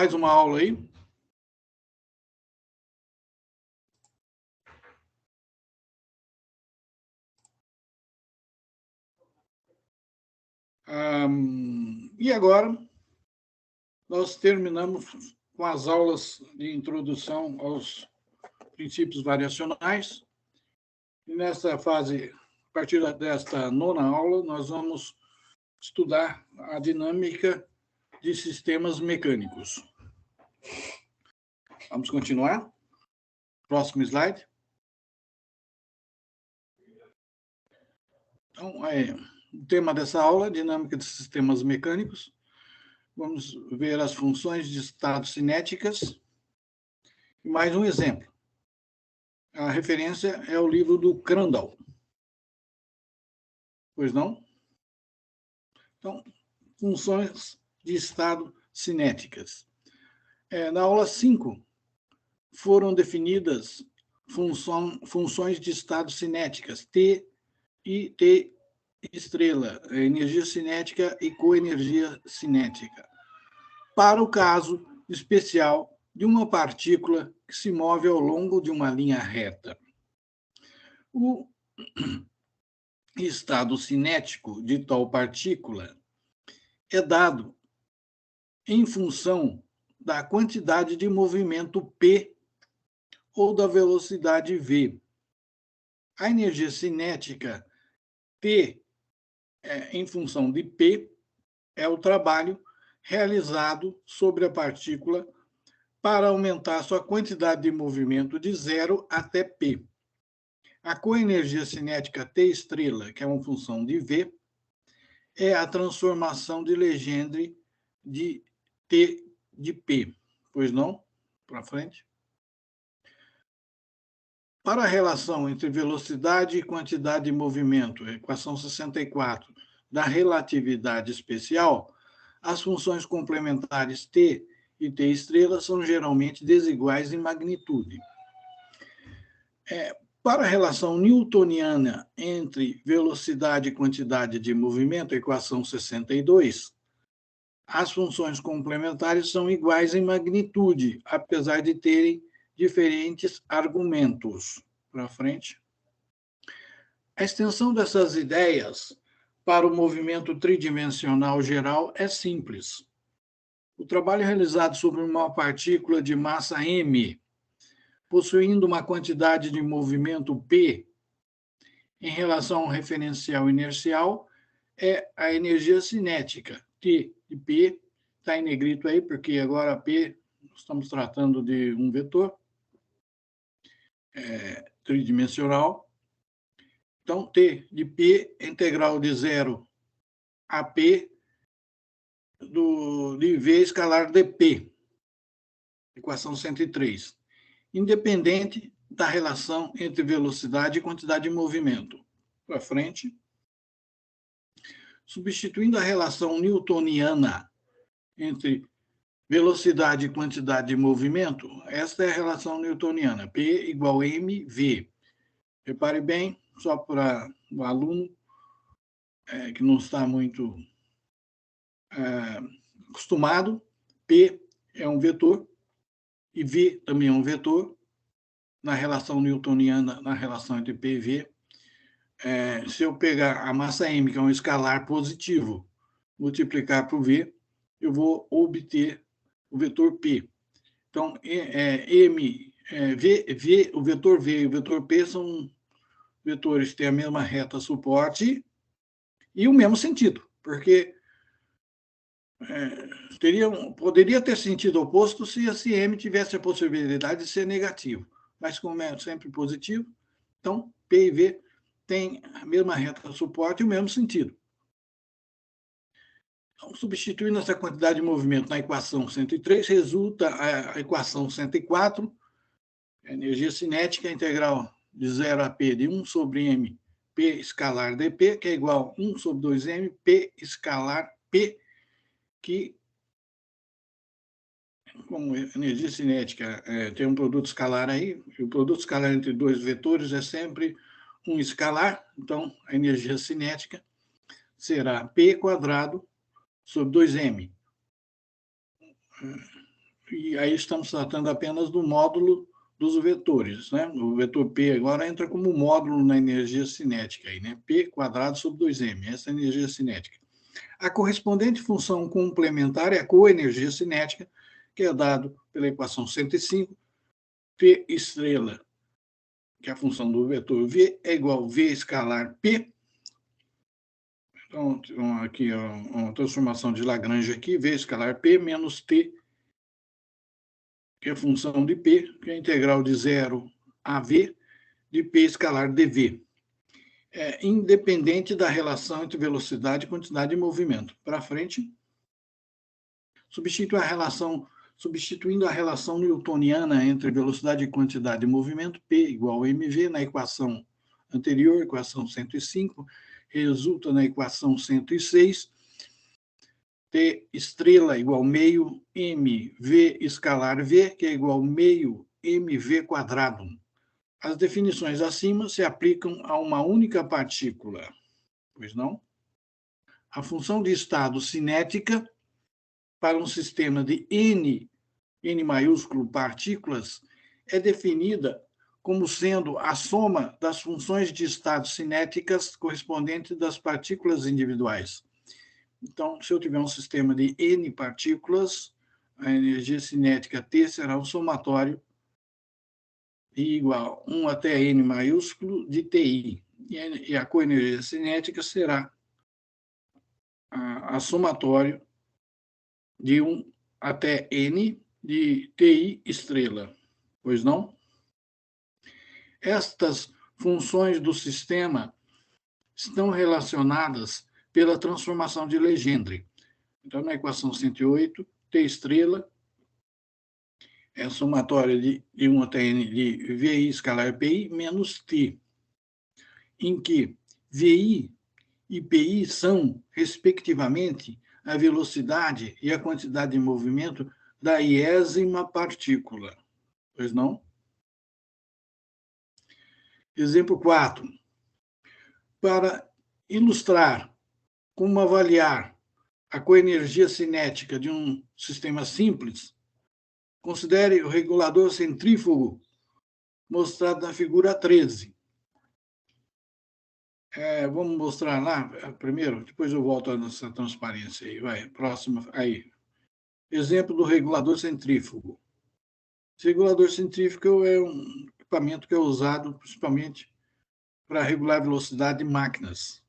mais uma aula aí. E agora, nós terminamos com as aulas de introdução aos princípios variacionais. E nessa fase, a partir desta nona aula, nós vamos estudar a dinâmica de sistemas mecânicos. Vamos continuar? Próximo slide. Então, o tema dessa aula é dinâmica de sistemas mecânicos. Vamos ver as funções de estado cinéticas. E mais um exemplo. A referência é o livro do Crandall. Pois não? Então, funções de estado cinéticas. Na aula 5, foram definidas funções de estado cinéticas, T e T estrela, energia cinética e coenergia cinética, para o caso especial de uma partícula que se move ao longo de uma linha reta. O estado cinético de tal partícula é dado em função da quantidade de movimento P ou da velocidade V. A energia cinética T, em função de P, é o trabalho realizado sobre a partícula para aumentar sua quantidade de movimento de 0 até P. A coenergia cinética T estrela, que é uma função de V, é a transformação de Legendre de T de P. Pois não? Para frente. Para a relação entre velocidade e quantidade de movimento, a equação 64, da relatividade especial, as funções complementares T e T estrela são geralmente desiguais em magnitude. Para a relação newtoniana entre velocidade e quantidade de movimento, a equação 62, as funções complementares são iguais em magnitude, apesar de terem diferentes argumentos. Para frente. A extensão dessas ideias para o movimento tridimensional geral é simples. O trabalho realizado sobre uma partícula de massa m, possuindo uma quantidade de movimento p, em relação ao referencial inercial, é a energia cinética. T e P, está em negrito aí, porque agora P, estamos tratando de um vetor tridimensional. Então, T de P é integral de 0 a P de V escalar dP, equação 103, independente da relação entre velocidade e quantidade de movimento. Para frente. Substituindo a relação newtoniana entre velocidade e quantidade de movimento, esta é a relação newtoniana, P igual a mv. Repare bem, só para o aluno que não está muito acostumado, P é um vetor e V também é um vetor. Na relação newtoniana, na relação entre P e V, se eu pegar a massa m, que é um escalar positivo, multiplicar por V, eu vou obter o vetor P. Então, o vetor V e o vetor P são vetores que têm a mesma reta suporte e o mesmo sentido, porque poderia ter sentido oposto se esse M tivesse a possibilidade de ser negativo, mas como é sempre positivo, então P e V têm a mesma reta suporte e o mesmo sentido. Então, substituindo essa quantidade de movimento na equação 103, resulta a equação 104, a energia cinética integral de 0 a P de 1 sobre M, P escalar dP, que é igual a 1 sobre 2M, P escalar P, que, como energia cinética tem um produto escalar aí, e o produto escalar entre dois vetores é sempre um escalar, então a energia cinética será P² sobre 2M. E aí estamos tratando apenas do módulo dos vetores, né? O vetor P agora entra como módulo na energia cinética, aí, né? P quadrado sobre 2m, essa é a energia cinética. A correspondente função complementar é a coenergia cinética, que é dado pela equação 105, P estrela, que é a função do vetor V, é igual a V escalar P. Então, aqui uma transformação de Lagrange aqui, V escalar P menos T, que é a função de P, que é a integral de 0 a V de P escalar dV. É independente da relação entre velocidade, quantidade de movimento. Para frente, substituindo a relação newtoniana entre velocidade e quantidade de movimento, P igual a mv, na equação anterior, equação 105, resulta na equação 106, T estrela igual meio mv escalar v, que é igual meio mv quadrado. As definições acima se aplicam a uma única partícula, pois não? A função de estado cinética para um sistema de N maiúsculo partículas é definida como sendo a soma das funções de estado cinéticas correspondentes das partículas individuais. Então, se eu tiver um sistema de N partículas, a energia cinética T será o somatório I igual 1 até N maiúsculo de TI. E a coenergia cinética será a somatório de 1 até N de TI estrela. Pois não? Estas funções do sistema estão relacionadas pela transformação de Legendre. Então, na equação 108, T estrela é a somatória de 1 até N de VI escalar PI menos T, em que VI e PI são, respectivamente, a velocidade e a quantidade de movimento da iésima partícula. Pois não? Exemplo 4. Para ilustrar como avaliar a coenergia cinética de um sistema simples, considere o regulador centrífugo mostrado na figura 13. Vamos mostrar lá primeiro, depois eu volto nessa transparência aí. Vai, próxima aí. Exemplo do regulador centrífugo. Esse regulador centrífugo é um equipamento que é usado principalmente para regular a velocidade de máquinas.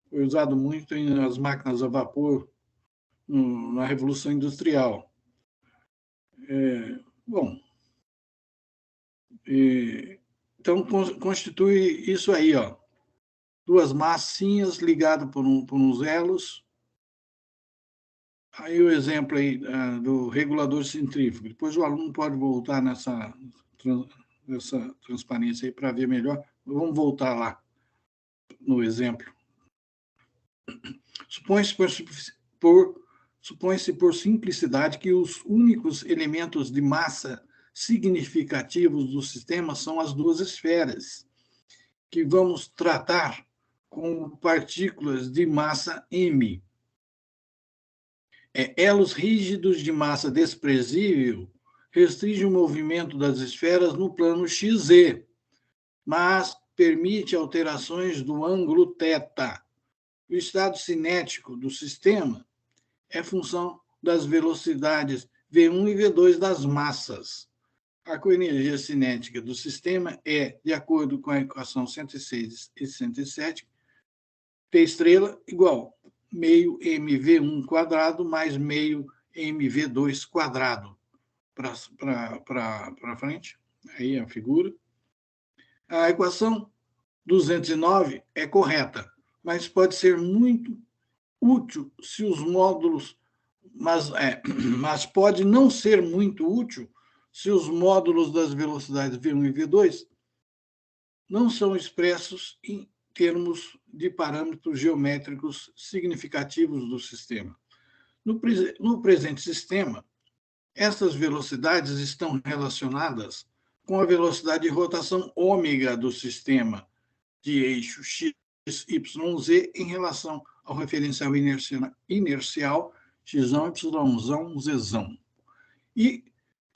Foi usado muito nas máquinas a vapor na Revolução Industrial. Bom, então constitui isso aí, ó, duas massinhas ligadas por uns elos. Aí o exemplo aí do regulador centrífugo. Depois o aluno pode voltar nessa transparência aí para ver melhor. Vamos voltar lá no exemplo. Supõe-se por simplicidade que os únicos elementos de massa significativos do sistema são as duas esferas, que vamos tratar como partículas de massa m. Elos rígidos de massa desprezível restringem o movimento das esferas no plano XZ, mas permite alterações do ângulo θ. O estado cinético do sistema é função das velocidades V1 e V2 das massas. A coenergia cinética do sistema é, de acordo com a equação 106 e 107, T estrela igual meio mv1 quadrado mais meio mv2 quadrado. Para frente, aí a figura. A equação 209 é correta, mas pode ser muito útil se os módulos, mas pode não ser muito útil se os módulos das velocidades V1 e V2 não são expressos em termos de parâmetros geométricos significativos do sistema. No presente sistema, essas velocidades estão relacionadas com a velocidade de rotação ômega do sistema de eixo x, y, z em relação ao referencial inercial x, y, z. e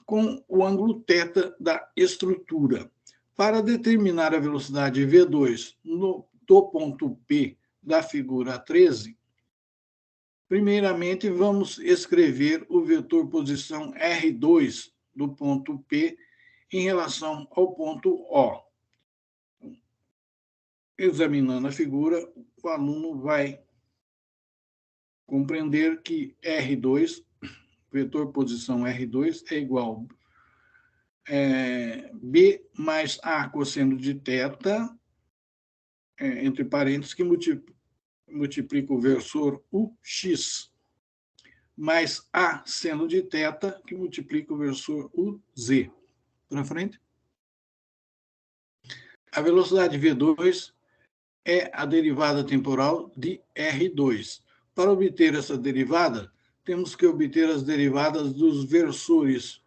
com o ângulo θ da estrutura. Para determinar a velocidade V2 do ponto P da figura 13, primeiramente vamos escrever o vetor posição R2 do ponto P em relação ao ponto O. Examinando a figura, o aluno vai compreender que R2, vetor posição R2, é igual a B mais A cosseno de θ, entre parênteses, que multiplica o versor UX, mais A seno de θ, que multiplica o versor UZ. Para frente. A velocidade V2 é a derivada temporal de R2. Para obter essa derivada, temos que obter as derivadas dos versores,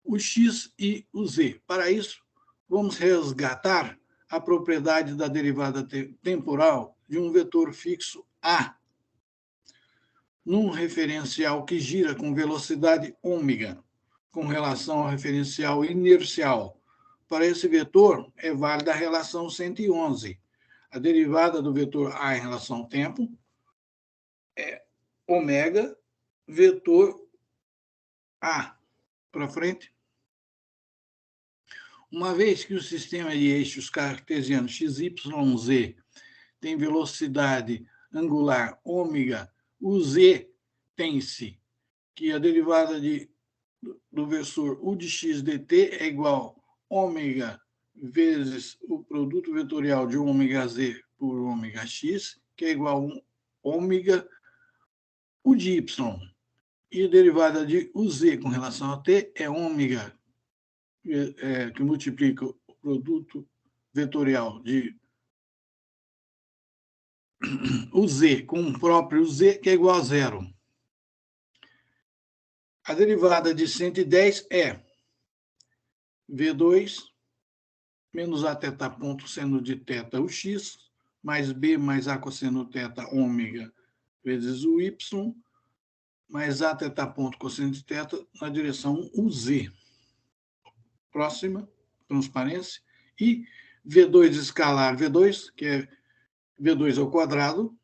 o x e o z. Para isso, vamos resgatar a propriedade da derivada temporal de um vetor fixo A, num referencial que gira com velocidade ômega, com relação ao referencial inercial. Para esse vetor, é válida a relação 111. A derivada do vetor A em relação ao tempo é ômega vetor A. Para frente. Uma vez que o sistema de eixos cartesianos x, y, z tem velocidade angular ômega, o z tem-se que a derivada do versor u de x dt é igual a ômega vezes o produto vetorial de ômega z por ômega x, que é igual a ômega u de y. E a derivada de uz com relação a t é ômega, que multiplica o produto vetorial de uz com o próprio z, que é igual a zero. A derivada de 110 é V2 menos A θ ponto seno de θ o x, mais B mais A cosseno θ ômega vezes o y, mais A θ ponto cosseno de θ na direção UZ. Próxima, transparência. E V2 escalar V2, que é V2 ao quadrado,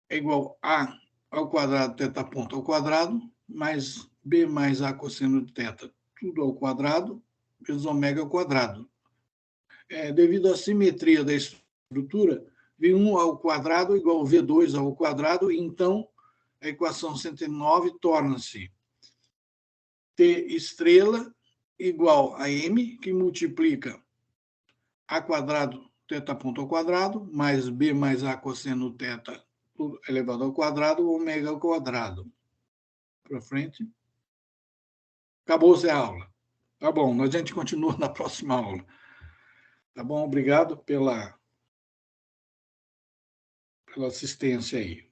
é igual a ao quadrado θ ponto ao quadrado, mais B mais A cosseno de θ, tudo ao quadrado, vezes ômega ao quadrado. Devido à simetria da estrutura, V1 ao quadrado igual a V2 ao quadrado, então a equação 109 torna-se T estrela igual a M, que multiplica A quadrado θ ponto ao quadrado, mais B mais A cosseno θ elevado ao quadrado, ômega ao quadrado. Para frente. Acabou-se a aula. Tá bom, a gente continua na próxima aula. Tá bom? Obrigado pela assistência aí.